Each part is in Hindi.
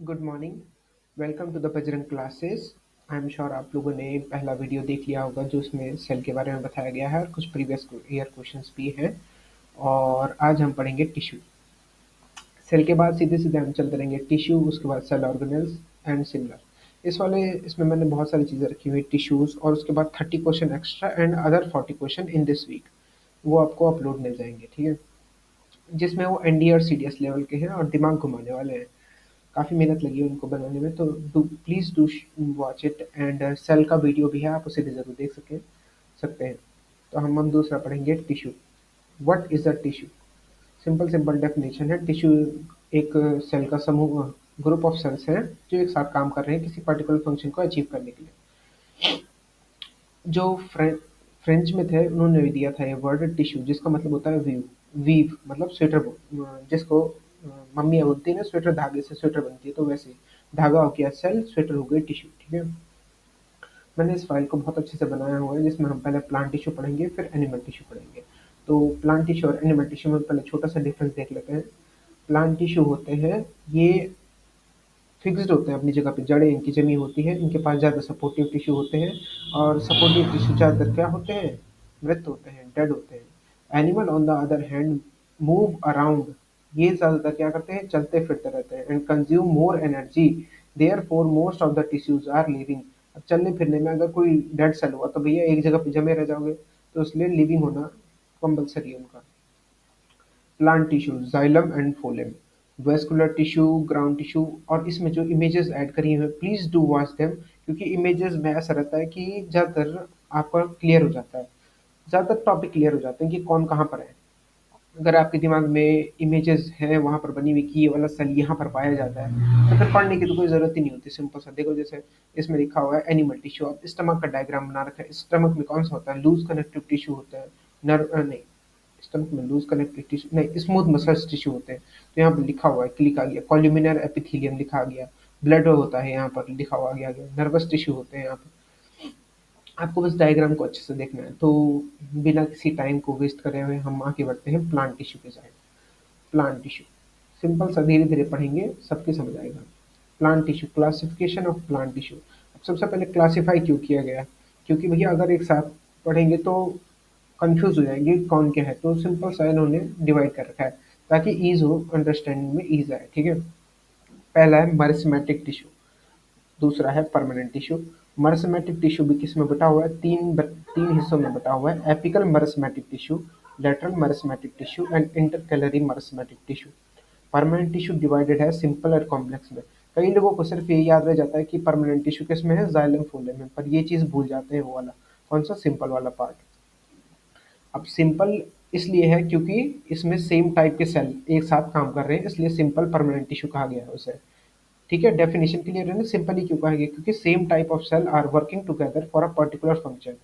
Good morning. Welcome to the Bajrang classes. I am sure आप लोगों ने पहला वीडियो देख लिया होगा जो उसमें सेल के बारे में बताया गया है और कुछ प्रीवियस ईयर क्वेश्चंस भी हैं। और आज हम पढ़ेंगे टिश्यू। सेल के बाद सीधे सीधे हम चलते रहेंगे टिश्यू, उसके बाद सेल ऑर्गेनेल्स एंड सिमिलर। इसमें मैंने बहुत सारी चीज़ें रखी हुई टिश्यूज़ और उसके बाद 30 question extra and other 40 question in this week. वो आपको अपलोड मिल जाएंगे, ठीक है। जिसमें वो एनडी और सीडीएस लेवल के हैं और दिमाग घुमाने वाले हैं। काफ़ी मेहनत लगी है उनको बनाने में, तो do please do watch it. And cell का वीडियो भी है, आप उसे भी ज़रूर देख सकते हैं। तो हम दूसरा पढ़ेंगे tissue. What is a tissue? Simple simple definition है। टिश्यू एक सेल का समूह, ग्रुप ऑफ सेल्स हैं जो एक साथ काम कर रहे हैं किसी पर्टिकुलर फंक्शन को अचीव करने के लिए। जो फ्रेंच में थे उन्होंने भी दिया था ये वर्ड टिश्यू, जिसका मतलब होता है वीव। वीव मतलब स्वेटर, जिसको मम्मियाँ बोलती है ना, स्वेटर धागे से स्वेटर बनती है, तो वैसे धागा हो गया सेल, स्वेटर हो गई टिश्यू, ठीक है। मैंने इस फाइल को बहुत अच्छे से बनाया हुआ है, जिसमें हम पहले प्लांट टिश्यू पढ़ेंगे फिर एनिमल टिश्यू पढ़ेंगे। तो प्लांट टिश्यू और एनिमल टिश्यू में पहले छोटा सा डिफरेंस देख लेते हैं। प्लांट टिश्यू होते हैं ये फिक्स्ड होते हैं अपनी जगह पे, जड़ें इनकी जमी होती है, इनके पास ज़्यादा सपोर्टिव टिश्यू होते हैं। और सपोर्टिव टिश्यू ज़्यादातर क्या होते हैं? मृत होते हैं, डेड होते हैं। Animal on the other hand move around. ये ज़्यादातर क्या करते हैं? चलते फिरते रहते हैं and consume more energy. Therefore most of the tissues are living. अब चलने फिरने में अगर कोई डेड सेल हुआ तो भैया एक जगह पे जमे रह जाओगे, तो इसलिए लिविंग होना कंपलसरी है उनका। Plant tissue xylem and phloem, vascular tissue, ground tissue. और इसमें जो इमेजेस ऐड करी हैं प्लीज़ डू वॉच देम, क्योंकि इमेजेस में ऐसा रहता है कि ज़्यादातर आपका क्लियर हो जाता है, ज़्यादातर टॉपिक क्लियर हो जाते हैं कि कौन कहाँ पर है। अगर आपके दिमाग में इमेजेस हैं वहाँ पर बनी हुई कि ये वाला सेल यहाँ पर पाया जाता है, तो फिर पढ़ने की तो कोई ज़रूरत ही नहीं होती। सिंपल सा देखो, जैसे इसमें लिखा हुआ है एनिमल टिश्यू, अब स्टमक का डायग्राम बना रखा है। स्टमक में कौन सा होता है? लूज कनेक्टिव टिश्यू होता है। नहीं, स्टमक में लूज कनेक्टिव टिश्यू नहीं, स्मूथ मसल्स टिश्यू होते हैं। तो यहाँ पर लिखा हुआ है, क्लिक आ गया, कॉल्यूमिनर एपिथेलियम लिखा गया। ब्लड होता है यहाँ पर लिखा हुआ गया, नर्वस टिश्यू होते हैं यहाँ पर। आपको बस डायग्राम को अच्छे से देखना है। तो बिना किसी टाइम को वेस्ट करे हुए हम आगे बढ़ते हैं प्लांट टिश्यू के साइड। प्लांट टिश्यू सिंपल सा, धीरे धीरे पढ़ेंगे सबके समझ आएगा। Plant tissue, classification of plant tissue. अब सबसे पहले क्लासिफाई क्यों किया गया? क्योंकि भैया अगर एक साथ पढ़ेंगे तो कंफ्यूज हो जाएंगे कौन क्या है, तो सिंपल सा इन्होंने डिवाइड कर रखा है ताकि ईज हो, अंडरस्टैंडिंग में ईज आए, ठीक है। पहला है मरिस्मेटिक टिश्यू, दूसरा है परमानेंट टिश्यू। मरस्मेटिक टिश्यू भी किस में बटा हुआ है? तीन हिस्सों में बटा हुआ है। Apical meristematic tissue, lateral meristematic tissue and intercalary meristematic tissue. Permanent tissue divided है सिंपल और कॉम्प्लेक्स में। कई लोगों को सिर्फ ये याद रह जाता है कि परमानेंट टिश्यू किस में है? जाइलम फोलेम में, पर ये चीज़ भूल जाते हैं वो वाला। कौन सा? सिंपल वाला पार्ट। अब सिंपल इसलिए है क्योंकि इसमें सेम टाइप के सेल एक साथ काम कर रहे हैं, इसलिए सिंपल परमानेंट टिश्यू कहा गया है उसे, ठीक है। डेफिनेशन क्लियर है ना? सिंपल ही क्यों कहा गया? क्योंकि same type of cell are working together for a particular function,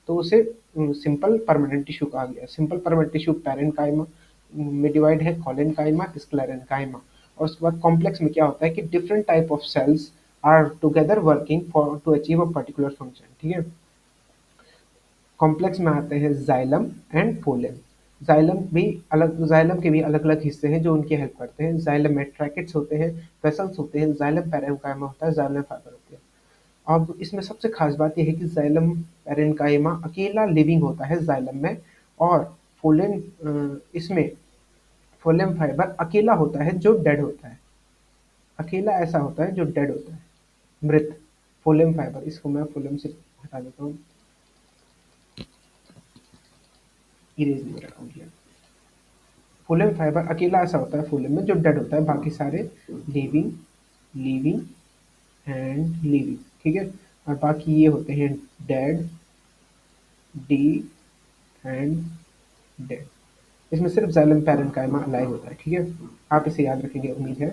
तो उसे सिंपल परमानेंट टिश्यू कहा गया। सिंपल परमानेंट टिश्यू पैरेन्काइमा में डिवाइड है, कोलेनकाइमा, स्क्लेरेन्काइमा। और उसके बाद कॉम्प्लेक्स में क्या होता है कि different type of cells are together working for to achieve a particular function, ठीक है। कॉम्प्लेक्स में आते हैं जाइलम एंड फोलेम। जाइलम के भी अलग अलग हिस्से हैं जो उनकी हेल्प करते हैं। जाइलम में ट्रैकेट्स होते हैं, वेसल्स होते हैं, जाइलम पैरेन्काइमा होता है, जाइलम फाइबर होते हैं। अब इसमें सबसे खास बात यह है कि जाइलम पैरेन्काइमा अकेला लिविंग होता है जाइलम में, और फोलेम इसमें फोलेम फाइबर अकेला होता है जो डेड होता है। अकेला ऐसा होता है जो डेड होता है, मृत। फोलेम फाइबर, इसको मैं फोलेम से हटा देता हूँ, इरेज नहीं रखा गया। फोलेम फाइबर अकेला ऐसा होता है फोलेम में जो डेड होता है, बाकी सारे लिविंग, लिविंग एंड लिविंग, ठीक है। और बाकी ये होते हैं डेड, डी एंड डेड। इसमें सिर्फ जाइलम पैरेन्काइमा अलाइव होता है, ठीक है। आप इसे याद रखेंगे उम्मीद है,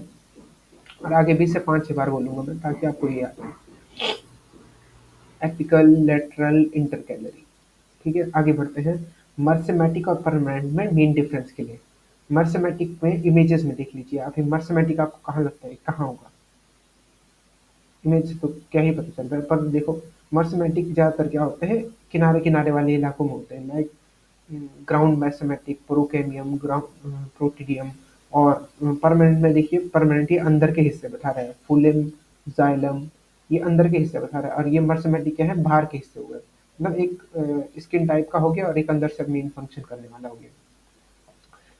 और आगे भी से 5-6 बार बोलूंगा मैं ताकि आपको ये याद रहे। एपिकल, लेटरल, इंटरकैलरी, ठीक है। आगे बढ़ते हैं मर्सेमेटिक और परमानेंट में मेन डिफरेंस के लिए। मर्सेमेटिक में इमेजेस में देख लीजिए आप, मर्सेमेटिक आपको कहाँ लगता है कहाँ होगा? इमेज से तो क्या ही पता चल रहा है, पर देखो मर्सेमेटिक ज़्यादातर क्या होते हैं, किनारे किनारे वाले इलाकों में होते हैं, लाइक ग्राउंड मैथमेटिक, प्रोकेमियम, ग्राउंड प्रोटीडियम, और परमानेंट में देखिए, परमानेंट ये अंदर के हिस्से बता रहा है, फुलेम, जाइलम, ये अंदर के हिस्से बता रहा है, और ये मर्समैटिक क्या है, बाहर के हिस्से हो गए। मतलब एक स्किन टाइप का हो गया और एक अंदर से मेन फंक्शन करने वाला हो गया।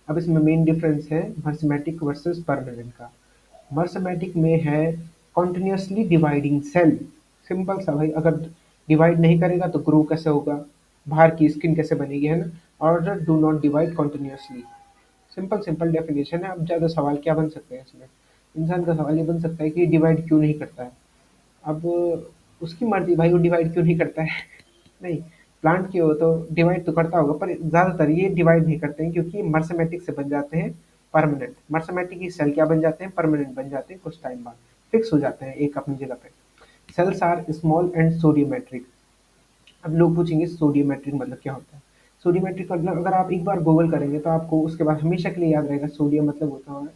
अब इसमें मेन डिफरेंस है मर्समैटिक वर्सेस परमानेंट का। मर्समैटिक में है कॉन्टिन्यूसली डिवाइडिंग सेल। सिंपल सा भाई, अगर डिवाइड नहीं करेगा तो ग्रो कैसे होगा, बाहर की स्किन कैसे बनेगी, है ना। Order do not divide continuously. Simple simple definition है। अब ज़्यादा सवाल क्या बन सकते हैं इसमें, इंसान का सवाल ये बन सकता है कि डिवाइड क्यों नहीं करता है। अब उसकी मर्जी भाई, वो डिवाइड क्यों नहीं करता है। नहीं, प्लांट की हो तो डिवाइड तो करता होगा, पर ज़्यादातर ये डिवाइड नहीं करते हैं क्योंकि मर्समैटिक से बन जाते हैं परमानेंट। मर्समैटिक की सेल क्या बन जाते हैं, परमानेंट बन जाते हैं, कुछ टाइम बाद फिक्स हो जाते हैं एक अपनी जगह पे। Cells are small and isodiametric. अब लोग पूछेंगे सोडियोमेट्रिक मतलब क्या होता है। सोडियोमेट्रिक मतलब अगर आप एक बार गूगल करेंगे तो आपको उसके बाद हमेशा के लिए याद रहेगा। सोडियम मतलब होता है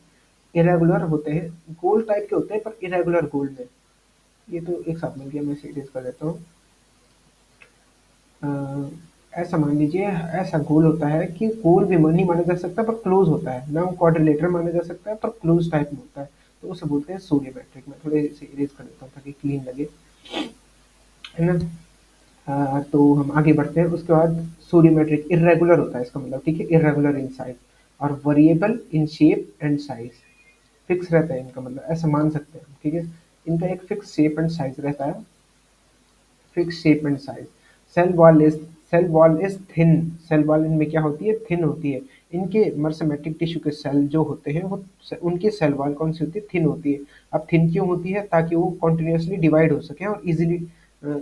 इरेगुलर होते हैं, गोल टाइप के होते हैं पर इरेगुलर गोल में। ये तो एक साथ मिल गया, मैं इसे erase कर देता हूँ। अ, ऐसा मान लीजिए, ऐसा गोल होता है कि गोल भी नहीं माना जा सकता पर क्लोज होता है ना, वो क्वाड्रिलेटरल माना जा सकता है पर क्लोज टाइप में होता है। तो उसे बोलते हैं सोडियोमेट्रिक। मैं थोड़े इसे इरेज कर देता हूँ ताकि क्लीन लगे, है ना। तो हम आगे बढ़ते हैं। उसके बाद सोडियोमेट्रिक इरेगुलर होता है इसका मतलब, ठीक है, इरेगुलर इन साइज और variable in shape and size. Fix रहता है इनका मतलब, ऐसा मान सकते हैं हम, ठीक है। इनका एक फिक्स शेप एंड साइज रहता है, fix shape and size. Cell wall is cell wall is thin. Cell wall इनमें क्या होती है, थिन होती है। इनके मर्समैटिक टिश्यू के सेल जो होते हैं वो उनकी सेल वॉल कौन सी होती है, थिन होती है। अब थिन क्यों होती है, ताकि वो कॉन्टिन्यूसली डिवाइड हो सके और इजिली,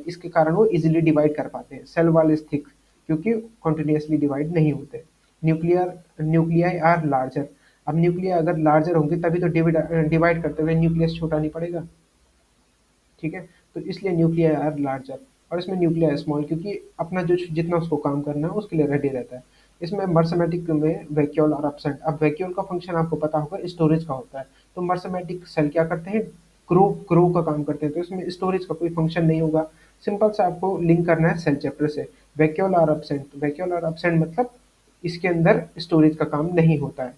इसके कारण वो इजिली डिवाइड कर पाते हैं। सेल वॉल इज थिक क्योंकि कॉन्टिन्यूसली डिवाइड नहीं होते। Nuclear nuclei are larger. अब न्यूक्लिया अगर लार्जर होंगे तभी तो डिवाइड करते हुए न्यूक्लियस छोटा नहीं पड़ेगा, ठीक है। तो इसलिए न्यूक्लियाई आर लार्जर। और इसमें न्यूक्लियाई स्मॉल क्योंकि अपना जो जितना उसको काम करना है उसके लिए रेडी रहता है। इसमें मर्समैटिक में वैक्यूल और अपसेंट। अब वैक्यूल का फंक्शन आपको पता होगा, स्टोरेज का होता है। तो मर्समैटिक सेल क्या करते हैं, ग्रो ग्रो का काम करते हैं, तो इसमें स्टोरेज का कोई फंक्शन नहीं होगा। सिंपल सा आपको लिंक करना है सेल चैप्टर से। वैक्यूल और अपसेंट, वैक्यूल और अपसेंट मतलब इसके अंदर स्टोरेज का काम नहीं होता है।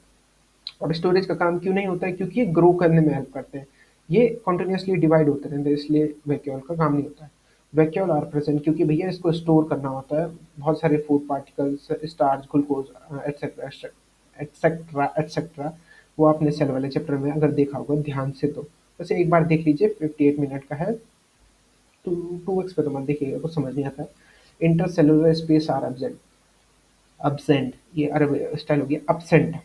और स्टोरेज का काम क्यों नहीं होता है, क्योंकि ये ग्रो करने में हेल्प करते हैं। ये कंटिन्यूसली डिवाइड होते रहते हैं, इसलिए वैक्यूल का काम नहीं होता है। वैक्यूल आर प्रेजेंट क्योंकि भैया इसको स्टोर करना होता है, बहुत सारे food particles, starch, glucose etcetera etcetera etcetera. वो आपने सेल वाले चैप्टर में अगर देखा होगा ध्यान से तो वैसे एक बार देख लीजिए, 58 मिनट का है। टू 2x पे तो मत देखिएगा, कुछ समझ नहीं आता है। Intercellular space are absent. Absent ये अरे स्टाइल हो गया, absent।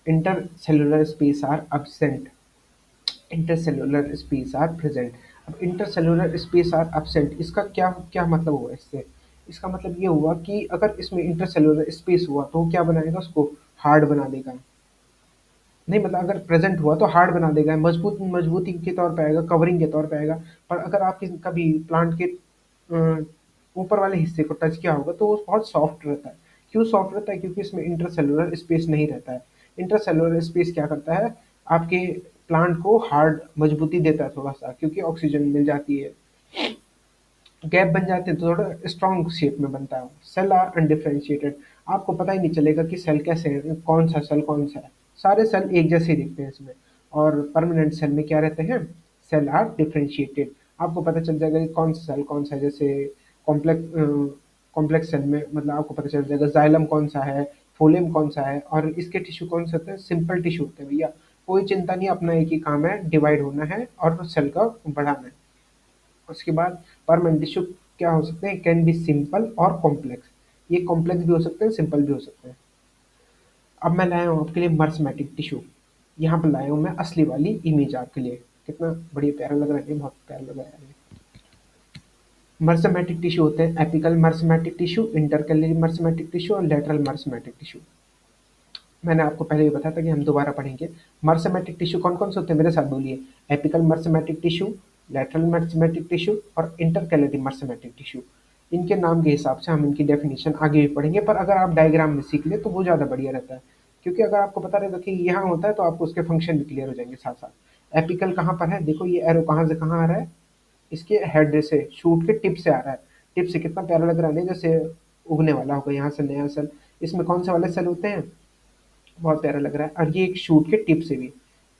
Intercellular space are absent, intercellular space are present. अब इंटरसेलुलर स्पेस आर absent, इसका क्या क्या मतलब हुआ इससे। इसका मतलब ये हुआ कि अगर इसमें इंटरसेलुलर स्पेस हुआ तो वो क्या बनाएगा, उसको हार्ड बना देगा। नहीं मतलब अगर प्रेजेंट हुआ तो हार्ड बना देगा, मजबूती के तौर पे आएगा, कवरिंग के तौर पे आएगा। पर अगर आप कभी प्लांट के ऊपर वाले हिस्से को टच किया होगा तो वो बहुत सॉफ्ट रहता है। क्यों सॉफ्ट रहता है, क्योंकि इसमें इंटरसेलुलर स्पेस नहीं रहता है। इंटरसेलुलर स्पेस क्या करता है, आपके प्लांट को हार्ड मजबूती देता है थोड़ा सा, क्योंकि ऑक्सीजन मिल जाती है। गैप बन जाते हैं तो थोड़ा स्ट्रॉन्ग शेप में बनता है। Cell are undifferentiated. आपको पता ही नहीं चलेगा कि सेल कैसे है, कौन सा सेल कौन सा है। सारे सेल एक जैसे ही दिखते हैं इसमें। और परमानेंट सेल में क्या रहते हैं, सेल आर डिफरेंशिएटेड। आपको पता चल जाएगा कि कौन सा सेल कौन सा है। जैसे कॉम्प्लेक्स कॉम्प्लेक्स सेल में मतलब आपको पता चल जाएगा जाइलम कौन सा है, फोलेम कौन सा है, और इसके टिश्यू कौन से होते हैं, सिंपल टिश्यू होते हैं भैया। कोई चिंता नहीं, अपना एक ही काम है, डिवाइड होना है और सेल का बढ़ाना है। उसके बाद परमानेंट टिश्यू क्या हो सकते हैं, कैन बी सिंपल और कॉम्प्लेक्स। ये कॉम्प्लेक्स भी हो सकते हैं, सिंपल भी हो सकते हैं। अब मैं लाया हूँ आपके लिए मर्समैटिक टिश्यू। यहाँ पर लाया हूँ मैं असली वाली इमेज आपके लिए। कितना बढ़िया प्यारा लग रहा है ये, बहुत प्यारा लग रहा है ये। मर्समैटिक टिश्यू होते हैं apical meristematic tissue, intercalary meristematic tissue और लेटरल मर्समैटिक टिश्यू। मैंने आपको पहले भी बताया था कि हम दोबारा पढ़ेंगे। मर्समैटिक टिश्यू कौन कौन से होते हैं, मेरे साथ बोलिए। Apical meristematic tissue, lateral मर्समैटिक tissue और इंटरकैलरी मर्समैटिक टिश्यू। इनके नाम के हिसाब से हम इनकी डेफिनेशन आगे भी पढ़ेंगे, पर अगर आप डायग्राम में सीख ले तो वो ज़्यादा बढ़िया रहता है। क्योंकि अगर आपको पता रहेगा कि यहाँ होता है तो आपको उसके फंक्शन भी क्लियर हो जाएंगे साथ साथ। एपिकल कहाँ पर है, देखो ये एरो कहाँ से कहाँ आ रहा है, इसके हेड से, शूट के टिप से आ रहा है। टिप से कितना प्यारा लग रहा है नहीं, जैसे उगने वाला होगा यहाँ से नया सेल। इसमें कौन से वाले सेल होते हैं, बहुत प्यारा लग रहा है। और ये एक शूट के टिप से भी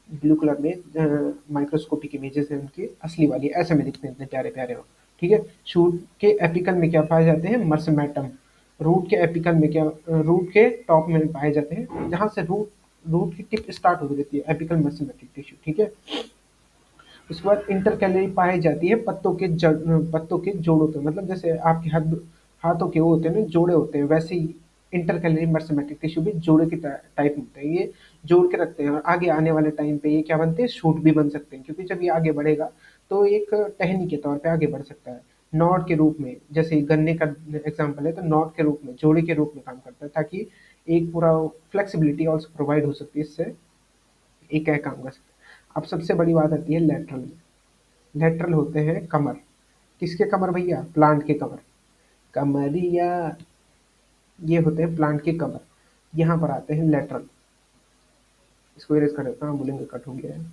ब्लू कलर में माइक्रोस्कोपिक इमेजेस हैं उनकी असली वाली, ऐसे में दिखते हैं इतने प्यारे प्यारे हो। ठीक है। शूट के एपिकल में क्या पाए जाते हैं, मर्समैटम। रूट के एपिकल में क्या, रूट के टॉप में पाए जाते हैं, जहाँ से रूट रूट की टिप स्टार्ट हो जाती है, एपिकल मर्समैटिक टिश्यू। ठीक है। उसके बाद इंटर कैलोरी पाई जाती है पत्तों के जड़, पत्तों के जोड़ों पे, मतलब जैसे आपके हाथों के वो होते हैं ना, जोड़े होते हैं, वैसे ही इंटर कैलोरी मर्समैटिक टिश्यू भी जोड़े के टाइप होते हैं। ये जोड़ के रखते हैं, और आगे आने वाले टाइम पे ये क्या बनते हैं, शूट भी बन सकते हैं, क्योंकि जब ये आगे बढ़ेगा तो एक टहनी के तौर पे आगे बढ़ सकता है। नॉड के रूप में, जैसे गन्ने का एग्जाम्पल है, तो नॉड के रूप में, जोड़े के रूप में काम करता है, ताकि एक पूरा फ्लेक्सिबिलिटी ऑल्सो प्रोवाइड हो सकती है इससे, एक है काम कर सकते हैं। अब सबसे बड़ी बात आती है लेटरल में। लेटरल होते हैं कमर। किसके कमर भैया, प्लांट के कमर, कमरिया। ये होते हैं प्लांट के कमर। यहाँ पर आते हैं लेटरल। इसको इरेज कर देता हूँ, बोलेंगे कट हो गया है।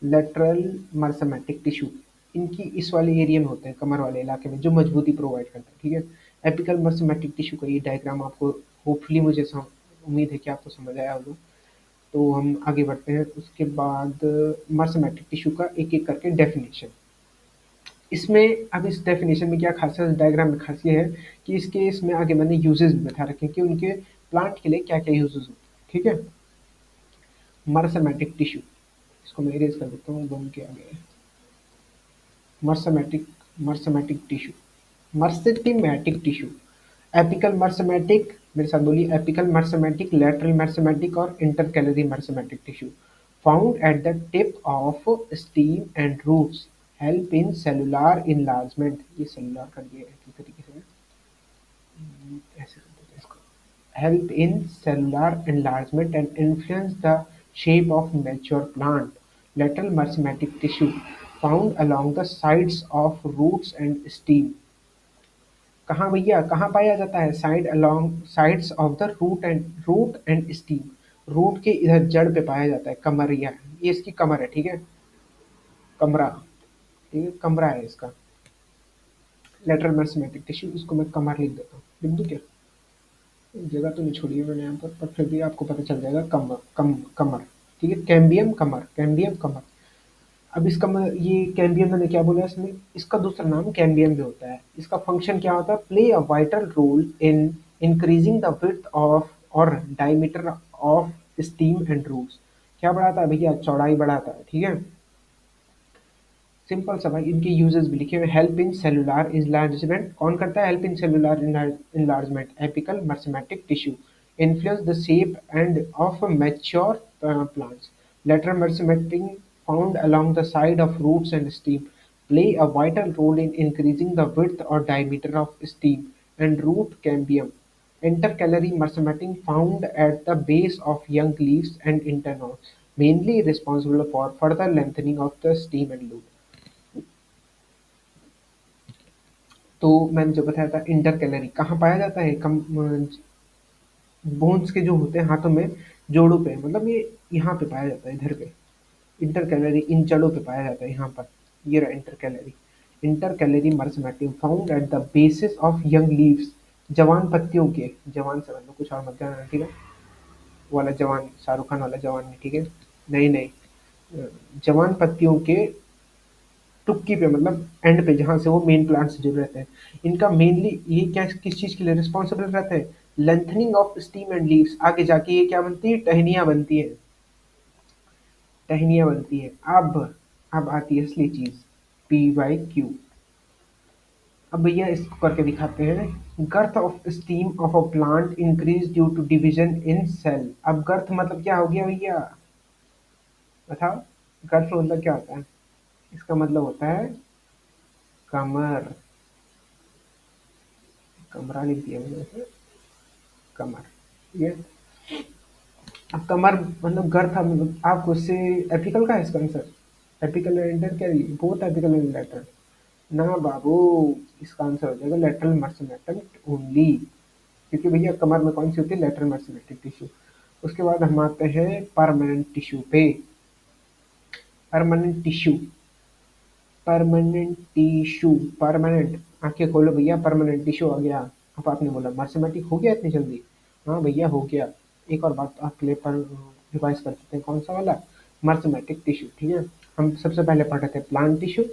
लेटरल मर्समैटिक टिश्यू, इनकी इस वाले एरिया में होते हैं, कमर वाले इलाके में, जो मजबूती प्रोवाइड करता है। ठीक है। एपिकल मर्समैटिक टिश्यू का ये डायग्राम आपको, होपफुली मुझे उम्मीद है कि आपको समझ आया होगा। तो हम आगे बढ़ते हैं। उसके बाद मर्समैटिक टिश्यू का एक एक करके डेफिनेशन। इसमें अब इस डेफिनेशन में क्या खासियत, डायग्राम में खास ये है कि इसके इसमें आगे मैंने यूजेस भी बता रखे हैं कि उनके प्लांट के लिए क्या क्या यूजेस होते हैं। ठीक है। मर्समैटिक टिश्यू, इसको मैं इरेज कर देता हूँ, बोल के आगे। Meristematic meristematic tissue, meristematic tissue, apical meristematic, मेरे साथ बोलिए, एपिकल मर्समैटिक, लेटरल मर्समैटिक और intercalary meristematic tissue, found at the tip of stem and roots, help in cellular enlargement. ये सेलुलर कर दिया है किस तरीके से, ऐसे कर देते हैं इसको। Help in cellular enlargement and influence the shape of mature plant. Lateral meristematic tissue found along the sides of roots and stem. कहाँ भैया, कहाँ पाया जाता है, side along sides of the root and stem. Root के इधर जड़ पे पाया जाता है, कमरिया। ये इसकी कमर है। ठीक है। कमरा। ठीक है, कमरा है इसका लेटरल मेरिस्टेमेटिक टिश्यू। इसको मैं कमर लिख देता हूँ, लिख दूँ क्या, जगह तो नहीं छोड़ी है मैंने यहाँ पर फिर भी आपको पता चल जाएगा। कमर। ठीक है। कैम्बियम कमर, कैम्बियम कमर। अब इसका ये कैम्बियम मैंने क्या बोला इसमें, इसका दूसरा नाम कैम्बियम भी होता है। इसका फंक्शन क्या होता है, play a vital role in increasing the width of और diameter of stem and roots. क्या बढ़ाता है भैया, चौड़ाई बढ़ाता है। ठीक है। सिंपल सा भाई, इनके यूजेस भी लिखे हुए। हेल्प इन सेलुलर इनलार्जमेंट, कौन करता है help in cellular enlargement, apical meristematic tissue. Influence the shape and of mature plants. Lateral meristematic found along the side of roots and stem, play a vital role in increasing the width or diameter of stem and root. Cambium intercalary myrmetic found at the base of young leaves and internodes, mainly responsible for further lengthening of the stem and root। तो मैंने जो बताया था, इंटर कैलरी कहाँ पाया जाता है, कम बोन्स के जो होते हैं हाथों में, जोड़ों पे, मतलब ये यहाँ पे पाया जाता है, इधर पे। इंटर कैलरी इन जड़ों पे पाया जाता है, यहाँ पर। ये रहा intercalary. Intercalary meristematic found at the basis of young leaves, जवान पत्तियों के, जवान से मतलब कुछ और मत जाना। ठीक है। वो वाला जवान, शाहरुख खान वाला जवान नहीं। ठीक है। नहीं नहीं, जवान पत्तियों के टुक्की पे, मतलब एंड पे, जहाँ से वो मेन प्लांट से जुड़े रहते हैं। इनका मेनली ये क्या, किस चीज़ के लिए रिस्पॉन्सिबल रहते हैं, lengthening of stem and leaves. आगे जाके ये क्या बनती है, टहनियाँ बनती है, टहनियाँ बनती है। अब आती है असली चीज़, PYQ। अब भैया इसको करके दिखाते हैं। Girth of stem of a plant increase due to division in cell. अब गर्थ मतलब क्या हो गया भैया, बताओ। गर्थ मतलब क्या होता है, इसका मतलब होता है कमर। कमरा लिख दिया मैंने ऐसे, कमर। ठीक है। अब कमर मतलब गर्थ, मतलब आपको इससे एपिकल का है इसका आंसर, एपिकल एंटर क्या, बोथ एपिकल एंड लेटरल। ना बाबू, इसका आंसर हो जाएगा लेटरल मर्समैटिक ओनली, क्योंकि भैया कमर में कौन सी होती है, लेटरल मर्समैटिक टिश्यू। उसके बाद हम आते हैं परमानेंट टिश्यू पे। Permanent tissue, permanent tissue, permanent. आंखें खोलो भैया, परमानेंट टिश्यू आ गया। अब आपने बोला मर्समैटिक हो गया इतनी जल्दी, हाँ भैया हो गया। एक और बात आपके लिए पर रिवाइज कर देते हैं, कौन सा वाला, मर्समैटिक टिश्यू। ठीक है, हम सबसे पहले पढ़ रहे थे प्लांट टिश्यू।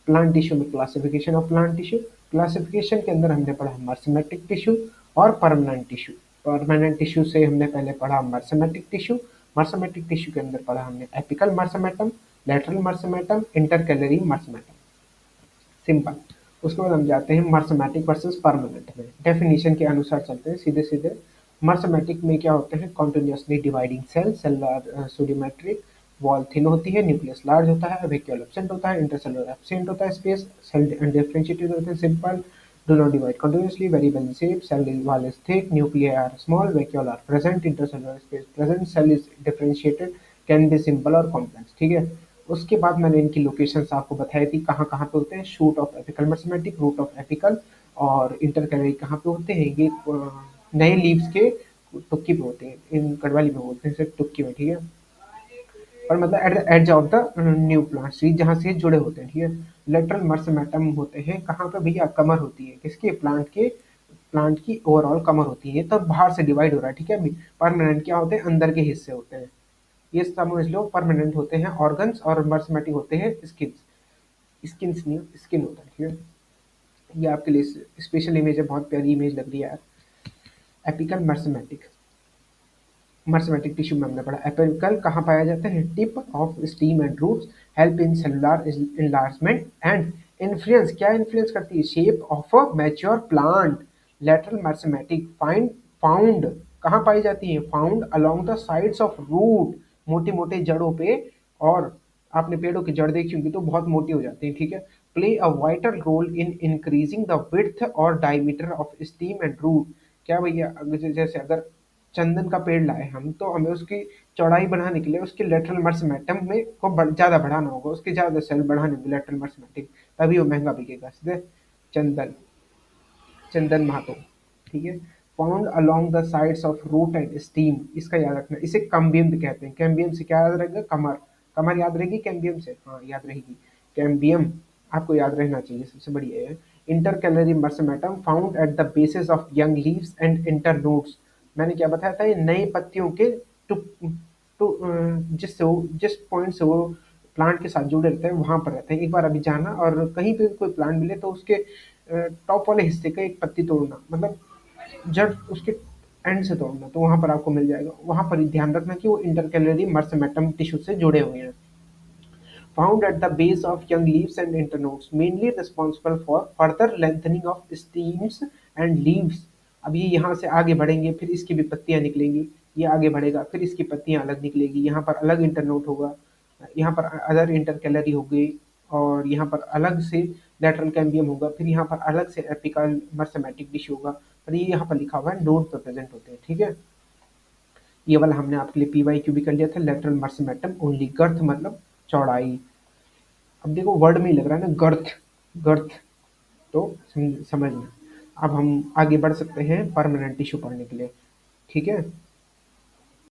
प्लांट टिश्यू में classification of plant tissue, classification के अंदर हमने पढ़ा मर्समैटिक टिश्यू और परमानेंट टिश्यू। परमानेंट टिश्यू से हमने पहले पढ़ा मर्समैटिक टिश्यू, मर्समैटिक टिश्यू के अंदर पढ़ा हमने एपिकल मर्समैटम, लेटरल मर्समैटम, इंटरकैलरी मर्समैटम। सिंपल। उसके बाद हम जाते हैं मर्समैटिक वर्सेस परमानेंट में, डेफिनेशन के अनुसार चलते हैं सीधे सीधे। मर्समैटिक में क्या होते हैं, continuously dividing cell, cellular isodiametric, wall thin होती है, न्यूक्लियस लार्ज होता है, वैक्यूल एब्सेंट होता है, इंटरसेलुलर एब्सेंट होता है स्पेस, सेल अनडिफरेंशिएटेड होते हैं, simple, do not divide continuously, variable in shape, wall is thick, nuclei are small, vacuole are present, intercellular space present, cell is differentiated, can be simple और complex। ठीक है, उसके बाद मैंने इनकी लोकेशंस आपको बताई थी, कहाँ कहाँ पे होते हैं, shoot of apical meristematic, root of apical, और इंटरकैलरी कहाँ पे होते हैं, ये नए लीव्स के टुक्की पे होते हैं, इन कड़वाली में बोलते हैं सिर्फ टुक्की में। ठीक है, और मतलब at the edge of the new plant seed, जहाँ से जुड़े होते हैं। ठीक है, लेटरल मर्समैटम होते हैं कहाँ पे भैया, कमर होती है किसके, प्लांट के, प्लांट की ओवरऑल कमर होती है, तब बाहर से डिवाइड हो रहा है। ठीक है, परमानेंट क्या होते हैं, अंदर के हिस्से होते हैं, ये समझ लो। परमानेंट होते हैं ऑर्गन्स और मर्समैटिक होते हैं स्किन, स्किन नहीं, स्किन होता है। ठीक है, ये आपके लिए स्पेशल इमेज है, बहुत प्यारी इमेज लग रही है यार। एपिकल मर्समैटिक, मर्समैटिक टिश्यू में हमने पढ़ा एपिकल कहाँ पाया जाता है, tip of stem and roots, help in cellular enlargement and influence, क्या इन्फ्लुएंस करती है, shape of a mature plant. Lateral meristematic find, found कहाँ पाई जाती है, found along the sides of root, मोटे मोटे जड़ों पे, और आपने पेड़ों की जड़ देखी होंगी तो बहुत मोटी हो जाती है। ठीक है, play a vital role in increasing the width और diameter of stem and root. क्या भैया, जैसे अगर चंदन का पेड़ लाए हम, तो हमें उसकी चौड़ाई बढ़ाने के लिए उसके लेटरल मर्समैटम में को ज़्यादा बढ़ाना होगा, उसके ज़्यादा सेल बढ़ाने होंगे लेटरल मर्समैटिक, तभी वो महंगा बिकेगा। सीधे चंदन, चंदन महातो। ठीक है, found along the sides of root and stem, इसका याद रखना, इसे कैम्बियम कहते हैं। कैम्बियम से क्या याद रहेगा, कमर, कमर याद रहेगी कैम्बियम से, हाँ याद रहेगी, कैम्बियम आपको याद रहना चाहिए, सबसे बढ़िया है। Intercalary meristem found at the basis of young leaves and internodes, मैंने क्या बताया था, ये नई पत्तियों के टुक टु जिससे वो, जिस पॉइंट से वो प्लांट के साथ जुड़े रहते हैं वहां पर रहते हैं। एक बार अभी जाना और कहीं पे भी कोई प्लांट मिले तो उसके टॉप वाले हिस्से का एक पत्ती तोड़ना, मतलब जड़ उसके एंड से तोड़ना, तो वहां पर आपको मिल जाएगा। वहां पर ही ध्यान रखना कि वो इंटरकैलरी मर्समैटम टिश्यू से जुड़े हुए हैं। Found at the base of young leaves and internodes, mainly responsible for further lengthening of stems and leaves। अब ये यहाँ से आगे बढ़ेंगे, फिर इसकी भी पत्तियां निकलेंगी, ये आगे बढ़ेगा, फिर इसकी पत्तियां अलग निकलेगी, यहाँ पर अलग इंटरनोड होगा, यहाँ पर अदर इंटरकैलरी हो गई, और यहाँ पर अलग से लेटरल कैम्बियम होगा, फिर यहाँ पर अलग से एपिकल मर्समैटिक टिश्यू होगा, और ये यहाँ पर लिखा हुआ है नोड पर प्रेजेंट होते हैं। ठीक है, ये वाला हमने आपके लिए PYQ भी कर लिया था, लेटरल मर्समैटम ओनली, गर्थ मतलब चौड़ाई। अब देखो वर्ड में ही लग रहा है ना, गर्थ, गर्थ, तो समझना। अब हम आगे बढ़ सकते हैं परमानेंट टिश्यू पढ़ने के लिए। ठीक है,